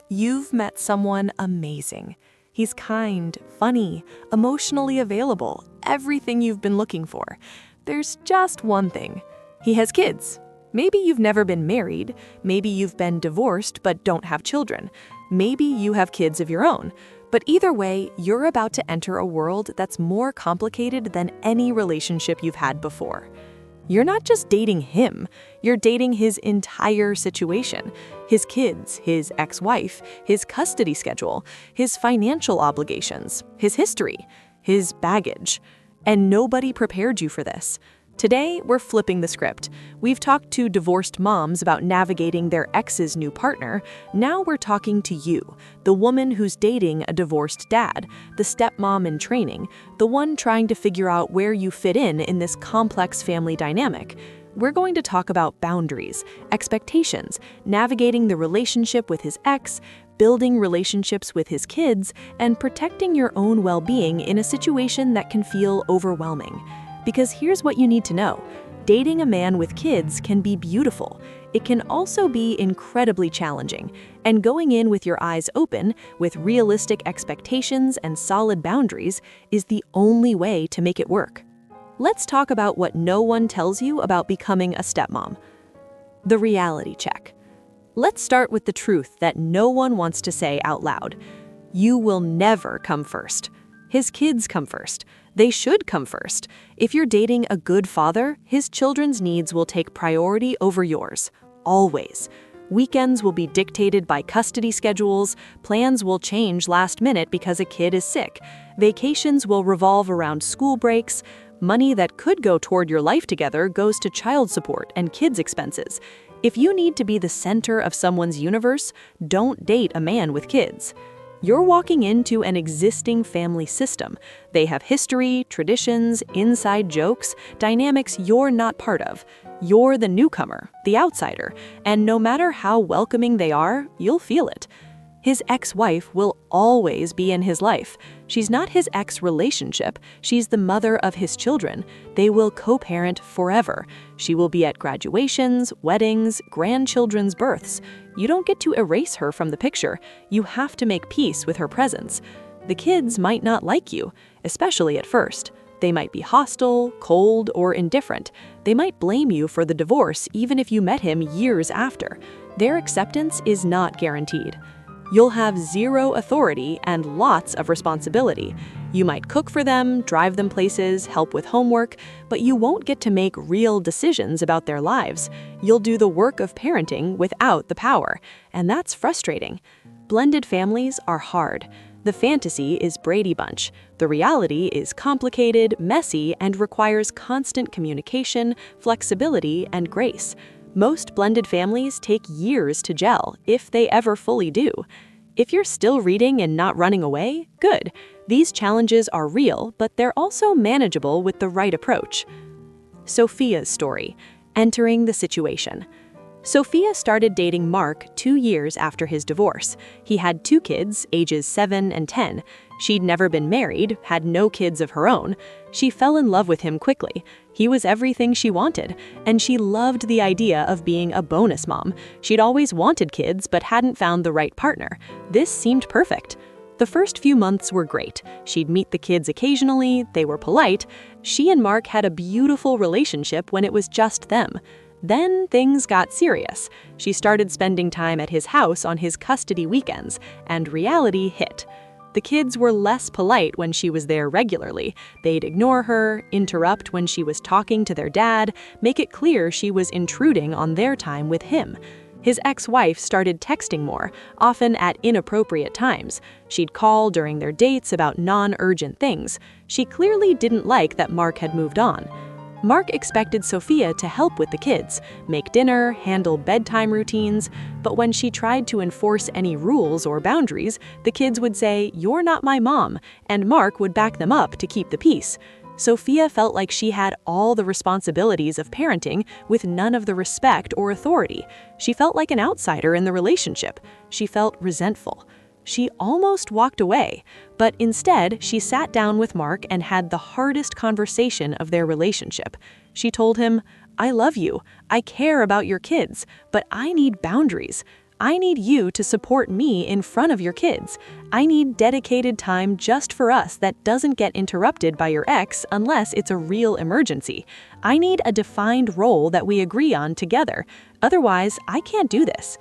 You've met someone amazing. He's kind, funny, emotionally available, everything you've been looking for. There's just one thing. He has kids. Maybe you've never been married. Maybe you've been divorced but don't have children. Maybe you have kids of your own. But either way, you're about to enter a world that's more complicated than any relationship you've had before. You're not just dating him, you're dating his entire situation. His kids, his ex-wife, his custody schedule, his financial obligations, his history, his baggage. And nobody prepared you for this. Today, we're flipping the script. We've talked to divorced moms about navigating their ex's new partner. Now we're talking to you, the woman who's dating a divorced dad, the stepmom-in-training, the one trying to figure out where you fit in this complex family dynamic. We're going to talk about boundaries, expectations, navigating the relationship with his ex, building relationships with his kids, and protecting your own well-being in a situation that can feel overwhelming. Because here's what you need to know. Dating a man with kids can be beautiful. It can also be incredibly challenging. And going in with your eyes open, with realistic expectations and solid boundaries, is the only way to make it work. Let's talk about what no one tells you about becoming a stepmom. The reality check. Let's start with the truth that no one wants to say out loud. You will never come first. His kids come first. They should come first. If you're dating a good father, his children's needs will take priority over yours. Always. Weekends will be dictated by custody schedules, plans will change last minute because a kid is sick, vacations will revolve around school breaks, money that could go toward your life together goes to child support and kids' expenses. If you need to be the center of someone's universe, don't date a man with kids. You're walking into an existing family system. They have history, traditions, inside jokes, dynamics you're not part of. You're the newcomer, the outsider, and no matter how welcoming they are, you'll feel it. His ex-wife will always be in his life. She's not his ex-relationship, she's the mother of his children. They will co-parent forever. She will be at graduations, weddings, grandchildren's births. You don't get to erase her from the picture. You have to make peace with her presence. The kids might not like you, especially at first. They might be hostile, cold, or indifferent. They might blame you for the divorce even if you met him years after. Their acceptance is not guaranteed. You'll have zero authority and lots of responsibility. You might cook for them, drive them places, help with homework, but you won't get to make real decisions about their lives. You'll do the work of parenting without the power, and that's frustrating. Blended families are hard. The fantasy is Brady Bunch. The reality is complicated, messy, and requires constant communication, flexibility, and grace. Most blended families take years to gel, if they ever fully do. If you're still reading and not running away, good. These challenges are real, but they're also manageable with the right approach. Sophia's story. Entering the situation. Sophia started dating Mark 2 years after his divorce. He had 2 kids, ages 7 and 10. She'd never been married, had no kids of her own. She fell in love with him quickly. He was everything she wanted, and she loved the idea of being a bonus mom. She'd always wanted kids but hadn't found the right partner. This seemed perfect. The first few months were great. She'd meet the kids occasionally, they were polite. She and Mark had a beautiful relationship when it was just them. Then things got serious. She started spending time at his house on his custody weekends, and reality hit. The kids were less polite when she was there regularly. They'd ignore her, interrupt when she was talking to their dad, make it clear she was intruding on their time with him. His ex-wife started texting more, often at inappropriate times. She'd call during their dates about non-urgent things. She clearly didn't like that Mark had moved on. Mark expected Sophia to help with the kids, make dinner, handle bedtime routines, but when she tried to enforce any rules or boundaries, the kids would say, "You're not my mom," and Mark would back them up to keep the peace. Sophia felt like she had all the responsibilities of parenting with none of the respect or authority. She felt like an outsider in the relationship. She felt resentful. She almost walked away, but instead she sat down with Mark and had the hardest conversation of their relationship. She told him, "I love you, I care about your kids, but I need boundaries. I need you to support me in front of your kids. I need dedicated time just for us that doesn't get interrupted by your ex unless it's a real emergency. I need a defined role that we agree on together. Otherwise, I can't do this."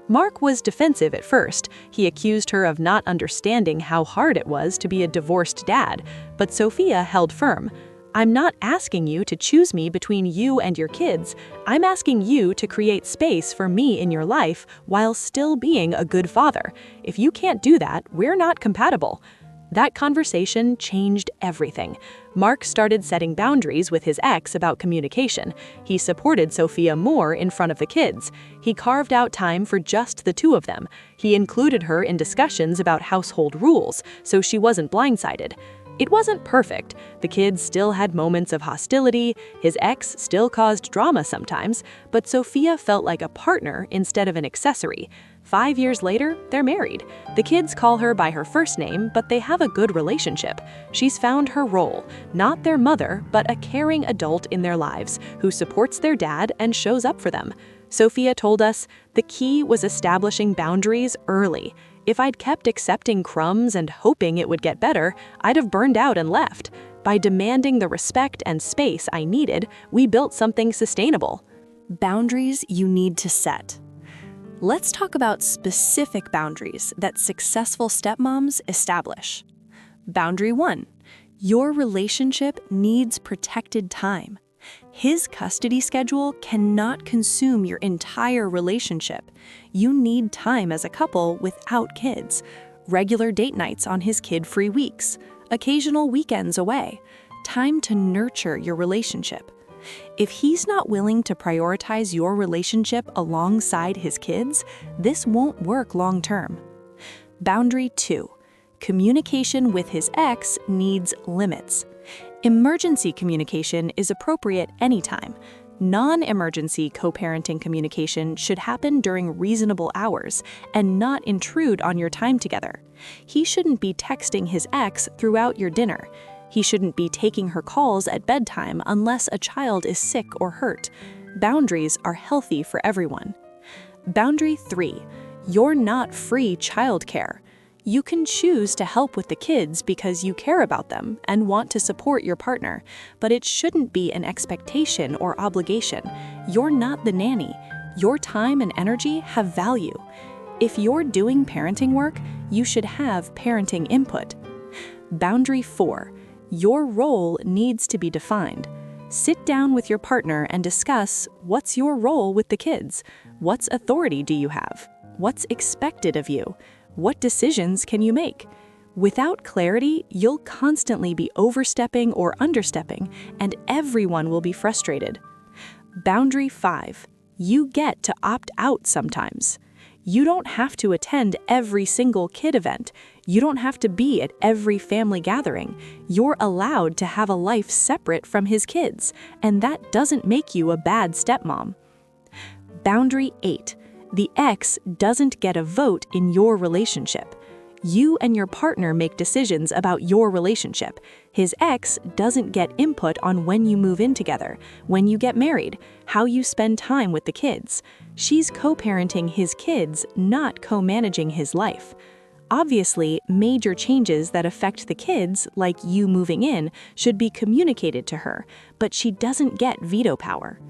Mark was defensive at first. He accused her of not understanding how hard it was to be a divorced dad, but Sophia held firm. "I'm not asking you to choose me between you and your kids. I'm asking you to create space for me in your life while still being a good father. If you can't do that, we're not compatible." That conversation changed everything. Mark started setting boundaries with his ex about communication. He supported Sophia more in front of the kids. He carved out time for just the two of them. He included her in discussions about household rules, so she wasn't blindsided. It wasn't perfect. The kids still had moments of hostility, his ex still caused drama sometimes, but Sophia felt like a partner instead of an accessory. 5 years later, they're married. The kids call her by her first name, but they have a good relationship. She's found her role, not their mother, but a caring adult in their lives who supports their dad and shows up for them. Sophia told us, "The key was establishing boundaries early. If I'd kept accepting crumbs and hoping it would get better, I'd have burned out and left. By demanding the respect and space I needed, we built something sustainable." Boundaries you need to set. Let's talk about specific boundaries that successful stepmoms establish. Boundary 1. Your relationship needs protected time. His custody schedule cannot consume your entire relationship. You need time as a couple without kids. Regular date nights on his kid-free weeks. Occasional weekends away. Time to nurture your relationship. If he's not willing to prioritize your relationship alongside his kids, this won't work long-term. Boundary 2. Communication with his ex needs limits. Emergency communication is appropriate anytime. Non-emergency co-parenting communication should happen during reasonable hours and not intrude on your time together. He shouldn't be texting his ex throughout your dinner. He shouldn't be taking her calls at bedtime unless a child is sick or hurt. Boundaries are healthy for everyone. Boundary 3. You're not free childcare. You can choose to help with the kids because you care about them and want to support your partner, but it shouldn't be an expectation or obligation. You're not the nanny. Your time and energy have value. If you're doing parenting work, you should have parenting input. Boundary 4. Your role needs to be defined. Sit down with your partner and discuss what's your role with the kids. What authority do you have? What's expected of you? What decisions can you make? Without clarity, you'll constantly be overstepping or understepping, and everyone will be frustrated. Boundary 5. You get to opt out sometimes. You don't have to attend every single kid event. You don't have to be at every family gathering. You're allowed to have a life separate from his kids, and that doesn't make you a bad stepmom. Boundary 8. The ex doesn't get a vote in your relationship. You and your partner make decisions about your relationship. His ex doesn't get input on when you move in together, when you get married, how you spend time with the kids. She's co-parenting his kids, not co-managing his life. Obviously, major changes that affect the kids, like you moving in, should be communicated to her, but she doesn't get veto power.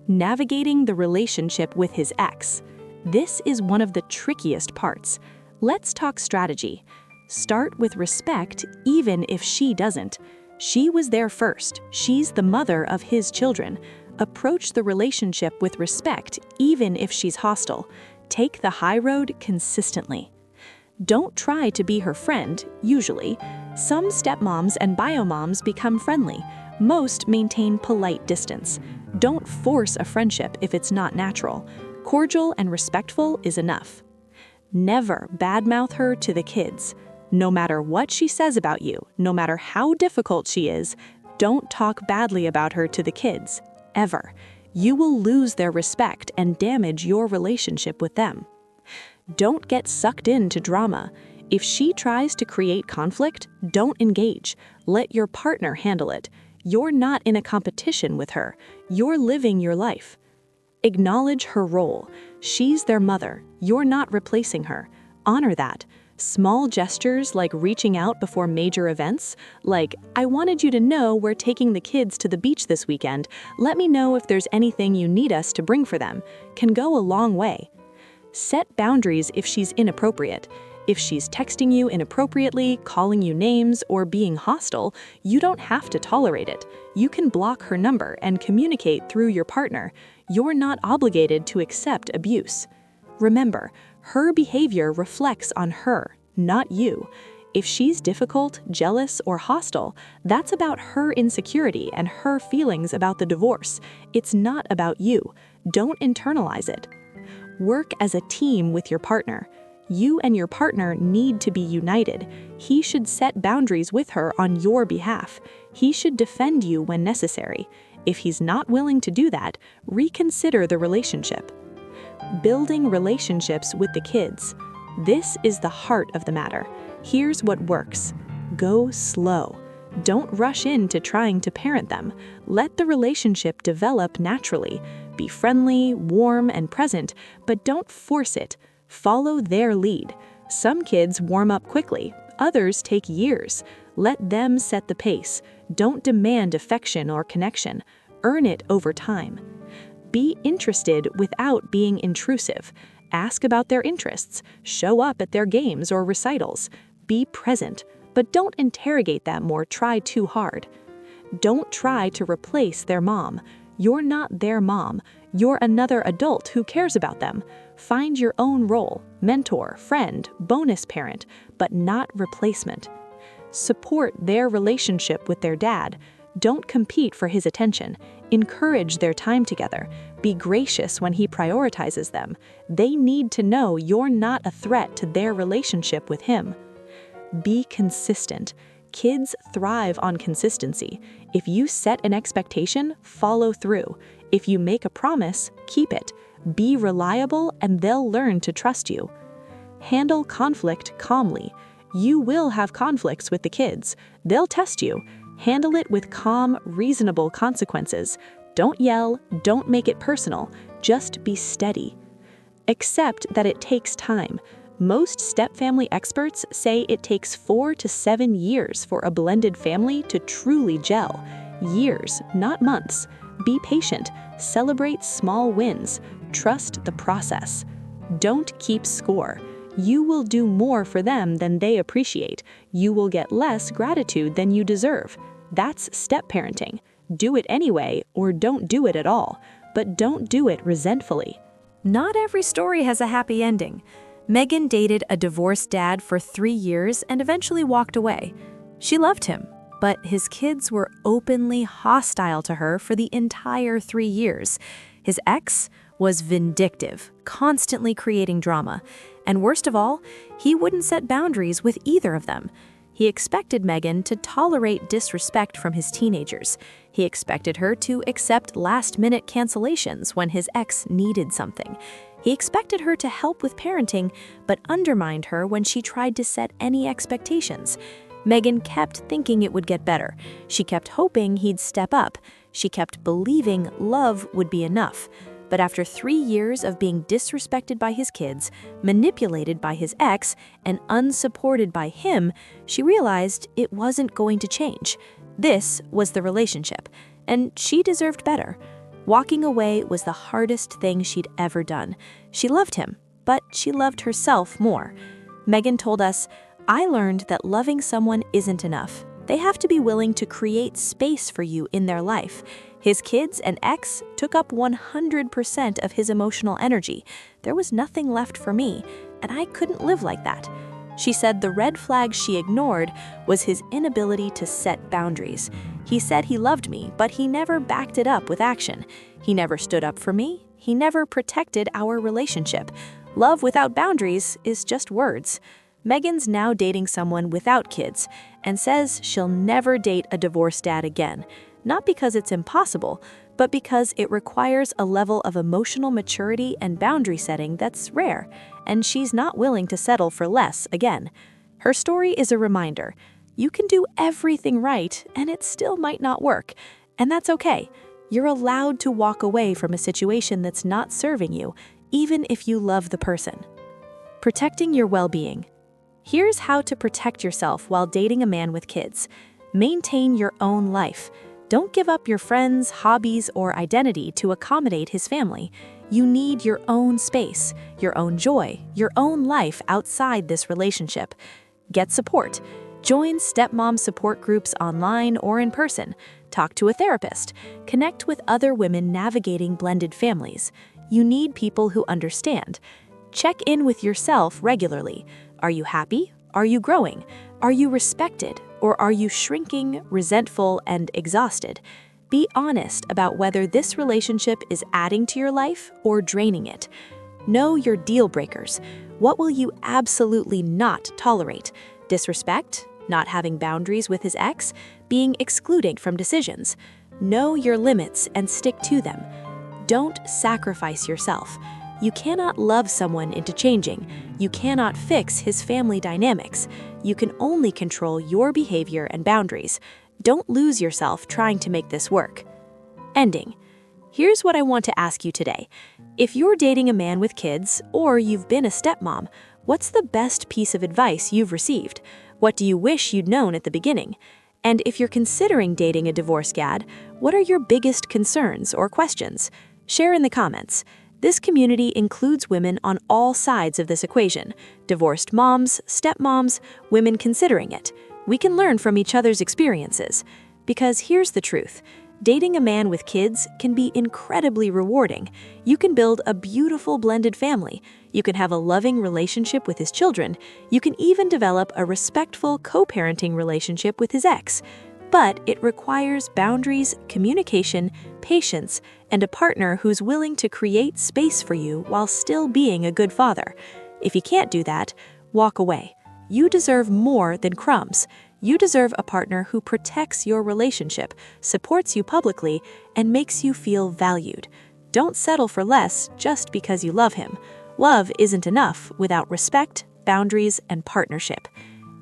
Navigating the relationship with his ex. This is one of the trickiest parts. Let's talk strategy. Start with respect, even if she doesn't. She was there first. She's the mother of his children. Approach the relationship with respect, even if she's hostile. Take the high road consistently. Don't try to be her friend, usually. Some stepmoms and biomoms become friendly. Most maintain polite distance. Don't force a friendship if it's not natural. Cordial and respectful is enough. Never badmouth her to the kids. No matter what she says about you, no matter how difficult she is, don't talk badly about her to the kids, ever. You will lose their respect and damage your relationship with them. Don't get sucked into drama. If she tries to create conflict, don't engage. Let your partner handle it. You're not in a competition with her. You're living your life. Acknowledge her role. She's their mother. You're not replacing her. Honor that. Small gestures like reaching out before major events, like, "I wanted you to know we're taking the kids to the beach this weekend. Let me know if there's anything you need us to bring for them," can go a long way. Set boundaries if she's inappropriate. If she's texting you inappropriately, calling you names, or being hostile, you don't have to tolerate it. You can block her number and communicate through your partner. You're not obligated to accept abuse. Remember, her behavior reflects on her, not you. If she's difficult, jealous, or hostile, that's about her insecurity and her feelings about the divorce. It's not about you. Don't internalize it. Work as a team with your partner. You and your partner need to be united. He should set boundaries with her on your behalf. He should defend you when necessary. If he's not willing to do that, reconsider the relationship. Building relationships with the kids. This is the heart of the matter. Here's what works. Go slow. Don't rush into trying to parent them. Let the relationship develop naturally. Be friendly, warm, and present, but don't force it. Follow their lead. Some kids warm up quickly, others take years. Let them set the pace. Don't demand affection or connection. Earn it over time. Be interested without being intrusive. Ask about their interests. Show up at their games or recitals. Be present, but don't interrogate them or try too hard. Don't try to replace their mom. You're not their mom. You're another adult who cares about them. Find your own role, mentor, friend, bonus parent, but not replacement. Support their relationship with their dad. Don't compete for his attention. Encourage their time together. Be gracious when he prioritizes them. They need to know you're not a threat to their relationship with him. Be consistent. Kids thrive on consistency. If you set an expectation, follow through. If you make a promise, keep it. Be reliable and they'll learn to trust you. Handle conflict calmly. You will have conflicts with the kids. They'll test you. Handle it with calm, reasonable consequences. Don't yell, don't make it personal. Just be steady. Accept that it takes time. Most stepfamily experts say it takes 4 to 7 years for a blended family to truly gel. Years, not months. Be patient. Celebrate small wins. Trust the process. Don't keep score. You will do more for them than they appreciate. You will get less gratitude than you deserve. That's step-parenting. Do it anyway, or don't do it at all. But don't do it resentfully. Not every story has a happy ending. Megan dated a divorced dad for 3 years and eventually walked away. She loved him, but his kids were openly hostile to her for the entire 3 years. His ex was vindictive, constantly creating drama. And worst of all, he wouldn't set boundaries with either of them. He expected Megan to tolerate disrespect from his teenagers. He expected her to accept last-minute cancellations when his ex needed something. He expected her to help with parenting, but undermined her when she tried to set any expectations. Megan kept thinking it would get better. She kept hoping he'd step up. She kept believing love would be enough. But after 3 years of being disrespected by his kids, manipulated by his ex, and unsupported by him, she realized it wasn't going to change. This was the relationship, and she deserved better. Walking away was the hardest thing she'd ever done. She loved him, but she loved herself more. Megan told us, "I learned that loving someone isn't enough. They have to be willing to create space for you in their life." His kids and ex took up 100% of his emotional energy. There was nothing left for me, and I couldn't live like that. She said the red flag she ignored was his inability to set boundaries. He said he loved me, but he never backed it up with action. He never stood up for me. He never protected our relationship. Love without boundaries is just words. Megan's now dating someone without kids and says she'll never date a divorced dad again. Not because it's impossible, but because it requires a level of emotional maturity and boundary setting that's rare, and she's not willing to settle for less again. Her story is a reminder. You can do everything right, and it still might not work, and that's okay. You're allowed to walk away from a situation that's not serving you, even if you love the person. Protecting your well-being. Here's how to protect yourself while dating a man with kids. Maintain your own life. Don't give up your friends, hobbies, or identity to accommodate his family. You need your own space, your own joy, your own life outside this relationship. Get support. Join stepmom support groups online or in person. Talk to a therapist. Connect with other women navigating blended families. You need people who understand. Check in with yourself regularly. Are you happy? Are you growing? Are you respected? Or are you shrinking, resentful, and exhausted? Be honest about whether this relationship is adding to your life or draining it. Know your deal breakers. What will you absolutely not tolerate? Disrespect? Not having boundaries with his ex? Being excluded from decisions? Know your limits and stick to them. Don't sacrifice yourself. You cannot love someone into changing. You cannot fix his family dynamics. You can only control your behavior and boundaries. Don't lose yourself trying to make this work. Ending. Here's what I want to ask you today. If you're dating a man with kids, or you've been a stepmom, what's the best piece of advice you've received? What do you wish you'd known at the beginning? And if you're considering dating a divorce gad, what are your biggest concerns or questions? Share in the comments. This community includes women on all sides of this equation: divorced moms, stepmoms, women considering it. We can learn from each other's experiences. Because here's the truth. Dating a man with kids can be incredibly rewarding. You can build a beautiful blended family. You can have a loving relationship with his children. You can even develop a respectful co-parenting relationship with his ex. But it requires boundaries, communication, patience, and a partner who's willing to create space for you while still being a good father. If you can't do that, walk away. You deserve more than crumbs. You deserve a partner who protects your relationship, supports you publicly, and makes you feel valued. Don't settle for less just because you love him. Love isn't enough without respect, boundaries, and partnership.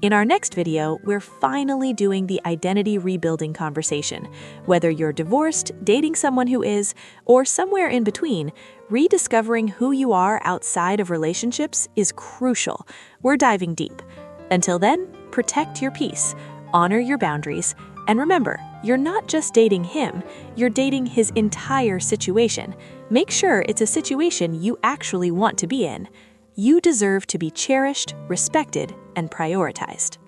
In our next video, we're finally doing the identity rebuilding conversation. Whether you're divorced, dating someone who is, or somewhere in between, rediscovering who you are outside of relationships is crucial. We're diving deep. Until then, protect your peace, honor your boundaries, and remember, you're not just dating him, you're dating his entire situation. Make sure it's a situation you actually want to be in. You deserve to be cherished, respected, and prioritized.